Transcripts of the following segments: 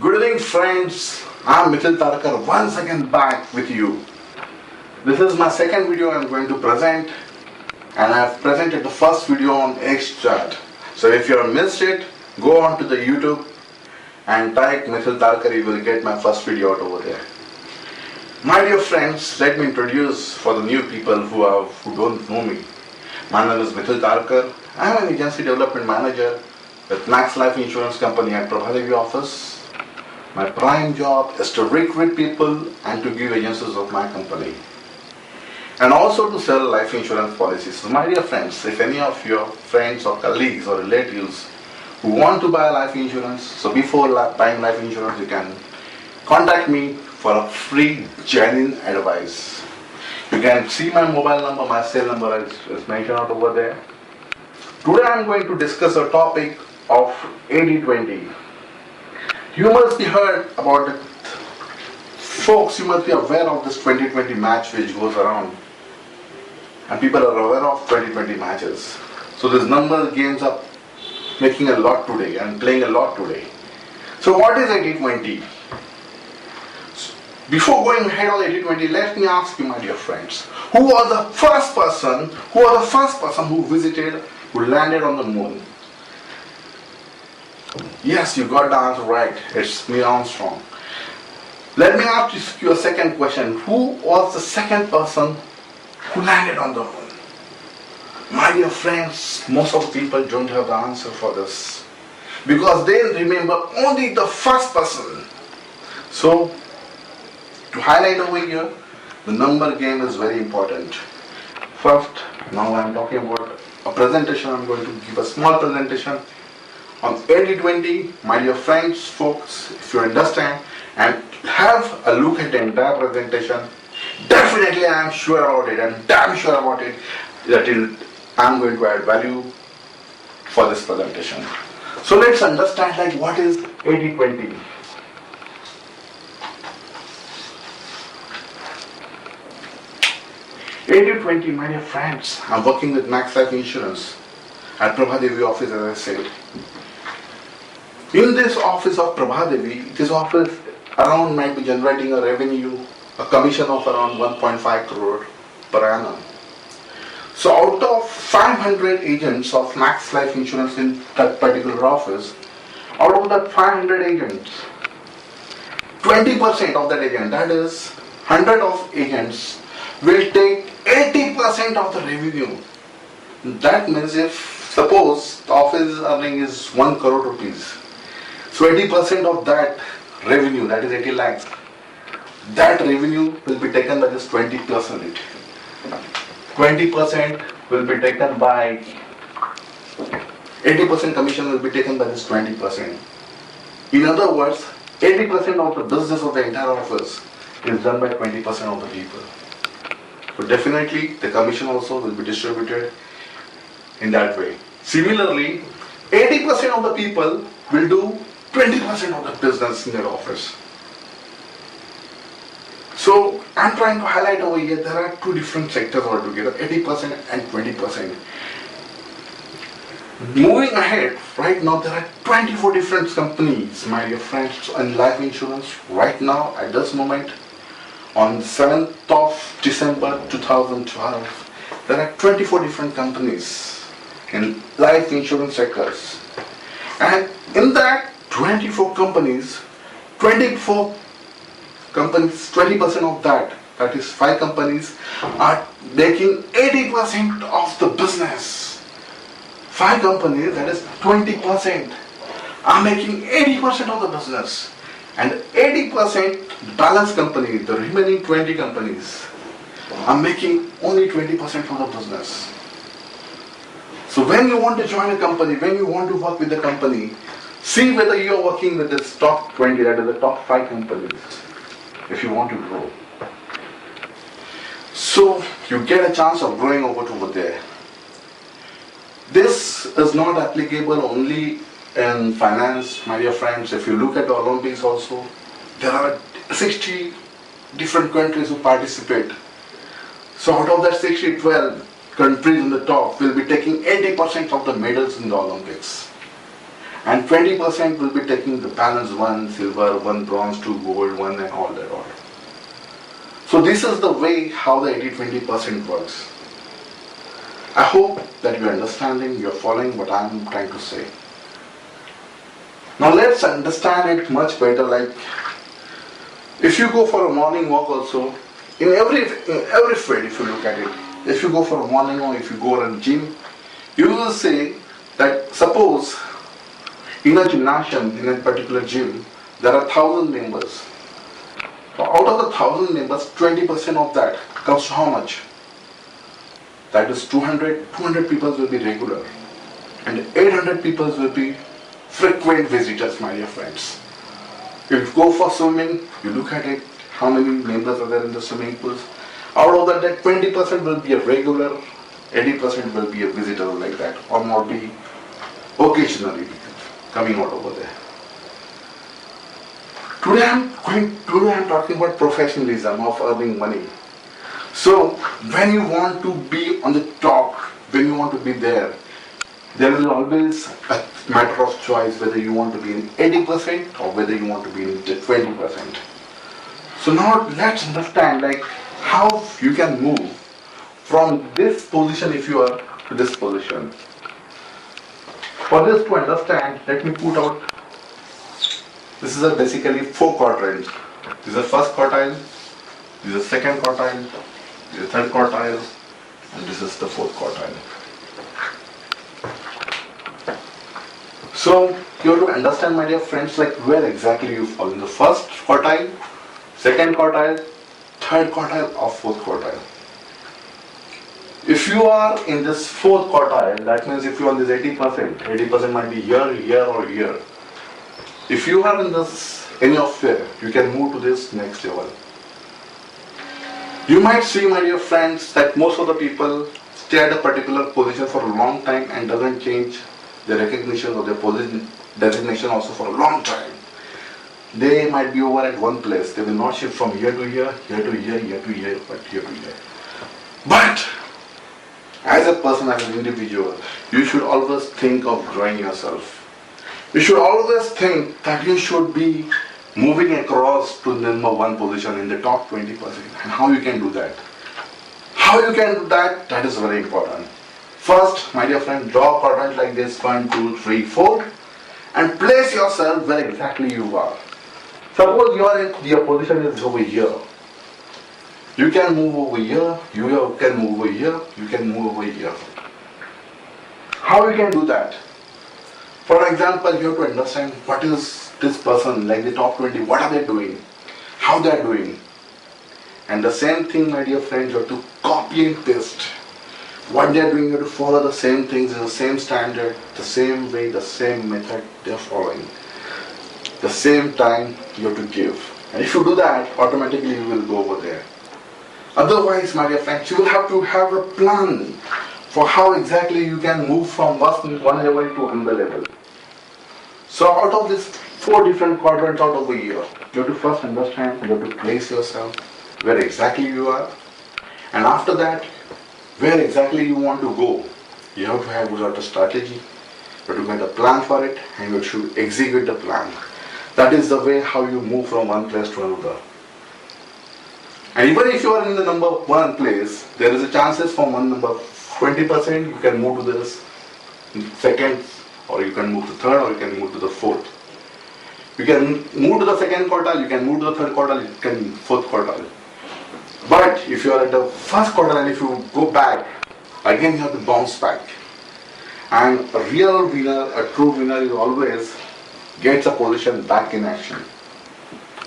Good evening, friends. I'm Mithil Tarakar once again back with you. This is my second video I'm going to present, and I've presented the first video on XChat. So if you have missed it, go on to the YouTube and type Mithil Tarakar. You will get my first video out over there. My dear friends, let me introduce for the new people who don't know me. My name is Mithil Tarakar. I'm an agency development manager with Max Life Insurance Company at Prabhadevi office. My prime job is to recruit people and to give agencies of my company, and also to sell life insurance policies. So my dear friends, if any of your friends or colleagues or relatives who want to buy life insurance, so before buying life insurance, you can contact me for a free, genuine advice. You can see my mobile number, my cell number is mentioned out over there. Today I am going to discuss a topic of 80-20. You must be heard about it. Folks, you must be aware of this 20-20 match which goes around. And people are aware of 20-20 matches. So these number games are making a lot today and playing a lot today. So what is 80-20? Before going ahead on 80-20, let me ask you, my dear friends, who was the first person who visited, who landed on the moon? Yes, you got the answer right. It's Neil Armstrong. Let me ask you a second question. Who was the second person who landed on the moon? My dear friends, most of the people don't have the answer for this, because they remember only the first person. So, to highlight over here, the number game is very important. First, now I'm talking about a presentation. I'm going to give a small presentation on 80-20. My dear friends, folks, if you understand and have a look at the entire presentation, definitely I am sure about it, and damn sure about it, that I'm going to add value for this presentation. So let's understand, like, what is 80-20. 80-20, my dear friends, I'm working with Max Life Insurance at Prabhadevi office, as I said. In this office of Prabhadevi, this office around might be generating a revenue, a commission of around 1.5 crore per annum. So out of 500 agents of Max Life Insurance in that particular office, out of that 500 agents, 20% of that agent, that is 100 of agents, will take 80% of the revenue. That means, if suppose the office earning is 1 crore rupees, so 80% of that revenue, that is 80 lakhs, that revenue will be taken by this 20%. 20% will be taken by 80% commission will be taken by this 20%. In other words, 80% of the business of the entire office is done by 20% of the people. So definitely the commission also will be distributed in that way. Similarly, 80% of the people will do 20% of the business in their office. So I'm trying to highlight over here, there are two different sectors altogether, 80% and 20%. Moving ahead, right now there are 24 different companies, my dear friends, in life insurance. Right now, at this moment, on 7th of December 2012, there are 24 different companies in life insurance sectors. And in that 24 companies, 20% of that is 5 companies, are making 80% of the business. 5 companies, that is 20%, are making 80% of the business. And 80% balance company, the remaining 20 companies, are making only 20% of the business. So when you want to join a company, when you want to work with the company, see whether you are working with this top 20, that is the top 5 companies, if you want to grow. So you get a chance of growing over there. This is not applicable only in finance, my dear friends. If you look at the Olympics also, there are 60 different countries who participate. So out of that 60, 12 countries in the top will be taking 80% of the medals in the Olympics. And 20% will be taking the balance, one silver, one bronze, two gold, one and all that all. So this is the way how the 80-20% works. I hope that you're understanding, you're following what I'm trying to say. Now let's understand it much better. Like if you go for a morning walk also, in every field, if you look at it, if you go for a morning walk, if you go to a gym, you will say that suppose in a gymnasium, in a particular gym, there are 1,000 members. So out of the 1,000 members, 20% of that comes to how much? That is 200 people will be regular and 800 people will be frequent visitors, my dear friends. If you go for swimming, you look at it, how many members are there in the swimming pools? Out of that 20% will be a regular, 80% will be a visitor like that, or more be occasionally coming out over there. Today I'm talking about professionalism of earning money. So when you want to be on the top, when you want to be there will always a matter of choice whether you want to be in 80% or whether you want to be in 20%. So now let's understand like how you can move from this position if you are to this position. For this to understand, let me put out, this is basically 4 quadrants. This is the first quartile, this is the second quartile, this is the third quartile, and this is the fourth quartile. So you have to understand, my dear friends, like where exactly you fall in the first quartile, second quartile, third quartile, or fourth quartile. If you are in this fourth quartile, that means if you are in this 80% might be year or year. If you are in this any of fear, you can move to this next level. You might see, my dear friends, that most of the people stay at a particular position for a long time and doesn't change their recognition or their position designation also for a long time. They might be over at one place. They will not shift from year to year, year to year, year to year, but year to year. But as a person, as an individual, you should always think of growing yourself. You should always think that you should be moving across to the number 1 position in the top 20%. And how you can do that? How you can do that? That is very important. First, my dear friend, draw a quadrant like this, 1, 2, 3, 4, and place yourself where exactly you are. Suppose your position is over here. You can move over here, you can move over here, you can move over here. How you can do that? For example, you have to understand what is this person, like the top 20, what are they doing? How they are doing? And the same thing, my dear friends, you have to copy and paste. What they are doing, you have to follow the same things, the same standard, the same way, the same method they are following. The same time you have to give. And if you do that, automatically you will go over there. Otherwise, my dear friends, you will have to have a plan for how exactly you can move from one level to another level. So out of these 4 different quadrants out over here, you have to first understand, you have to place yourself where exactly you are. And after that, where exactly you want to go. You have to have a strategy, you have to get a plan for it, and you should execute the plan. That is the way how you move from one place to another. And even if you are in the number 1 place, there is a chances from one number 20% you can move to this second, or you can move to third, or you can move to the fourth. You can move to the second quartile, you can move to the third quartile, you can fourth quartile. But if you are at the first quartile and if you go back, again you have to bounce back. And a real winner, a true winner is always gets a position back in action.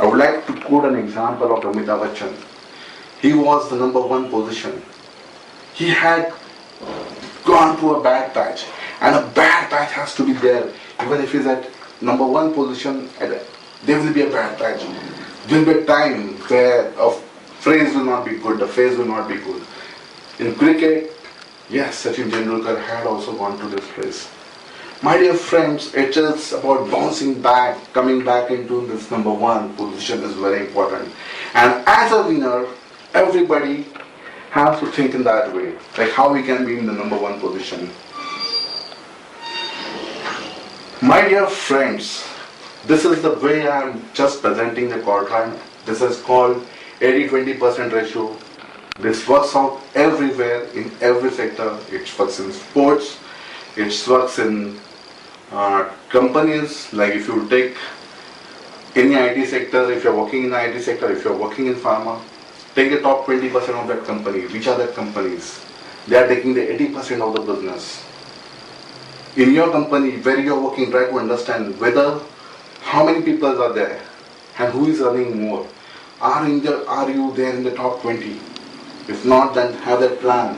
I would like to quote an example of Amitabh Bachchan. He was the number 1 position. He had gone to a bad patch, and a bad patch has to be there. Even if he's at number 1 position, there will be a bad patch. There will be a time where a phrase will not be good, the phase will not be good. In cricket, yes, Sachin Tendulkar had also gone to this place. My dear friends, it is about bouncing back, coming back into this number 1 position is very important. And as a winner, everybody has to think in that way, like how we can be in the number 1 position. My dear friends, this is the way I am just presenting the quadrant. This is called 80-20% ratio. This works out everywhere in every sector. It works in sports, it works in companies. Like if you take any IT sector, if you're working in the IT sector, if you're working in pharma, take the top 20% of that company. Which are the companies? They are taking the 80% of the business. In your company, where you're working, try to understand whether how many people are there and who is earning more. Are you there in the top 20? If not, then have that plan.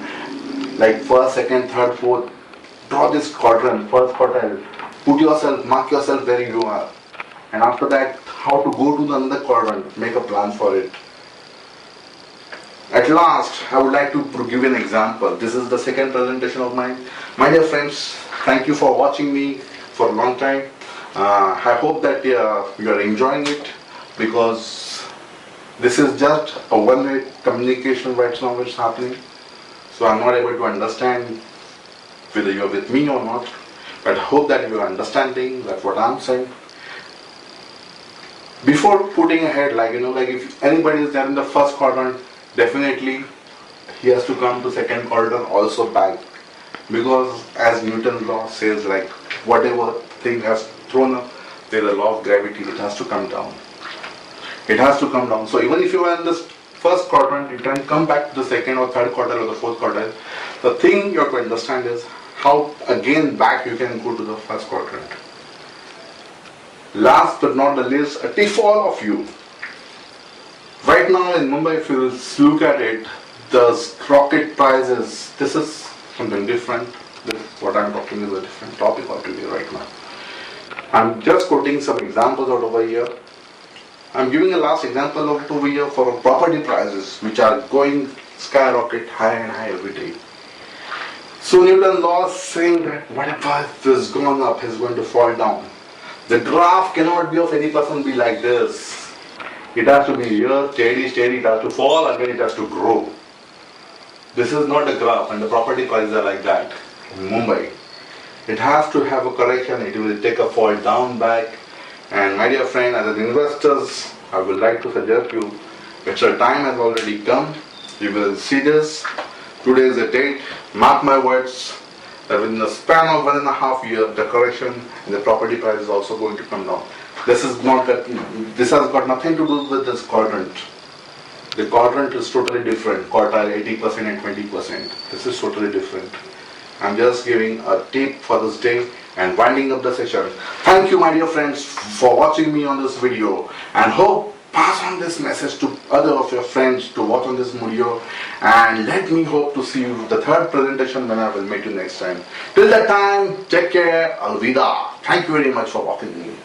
Like first, second, third, fourth. Draw this quadrant, first quartile. Mark yourself where you are. And after that, how to go to the another quadrant. Make a plan for it. At last, I would like to give an example. This is the second presentation of mine. My dear friends, thank you for watching me for a long time. I hope that you are enjoying it, because this is just a one-way communication right now which is happening. So I'm not able to understand whether you are with me or not. But I hope that you are understanding that's what I'm saying. Before putting ahead, like if anybody is there in the first quadrant, definitely he has to come to second quadrant also back, because as Newton's law says, like whatever thing has thrown up, there's a law of gravity, it has to come down. It has to come down. So even if you are in this first quadrant, you can come back to the second or third quadrant or the fourth quadrant. The thing you have to understand is how again back you can go to the first quadrant. Last but not the least, a tip for all of you. Right now in Mumbai, if you look at it, the rocket prices, this is something different. What I'm talking is a different topic altogether right now. I'm just quoting some examples out over here. I'm giving a last example of over here for property prices, which are going skyrocket high and high every day. So Newton's law is saying that whatever is gone up is going to fall down. The graph cannot be of any person be like this. It has to be here, steady, it has to fall, and then it has to grow. This is not a graph, and the property prices are like that in Mumbai. It has to have a correction, it will take a fall down back. And my dear friend, as an investors, I would like to suggest you, it's your time has already come. You will see this. Today is the date. Mark my words, that within the span of 1.5 years, the correction in the property price is also going to come down. This has got nothing to do with this quadrant. The quadrant is totally different. Quartile 80% and 20%. This is totally different. I'm just giving a tip for this day and winding up the session. Thank you, my dear friends, for watching me on this video, and hope pass on this message to other of your friends to watch on this video, and let me hope to see you the third presentation when I will meet you next time. Till that time, take care. Alvida. Thank you very much for watching me.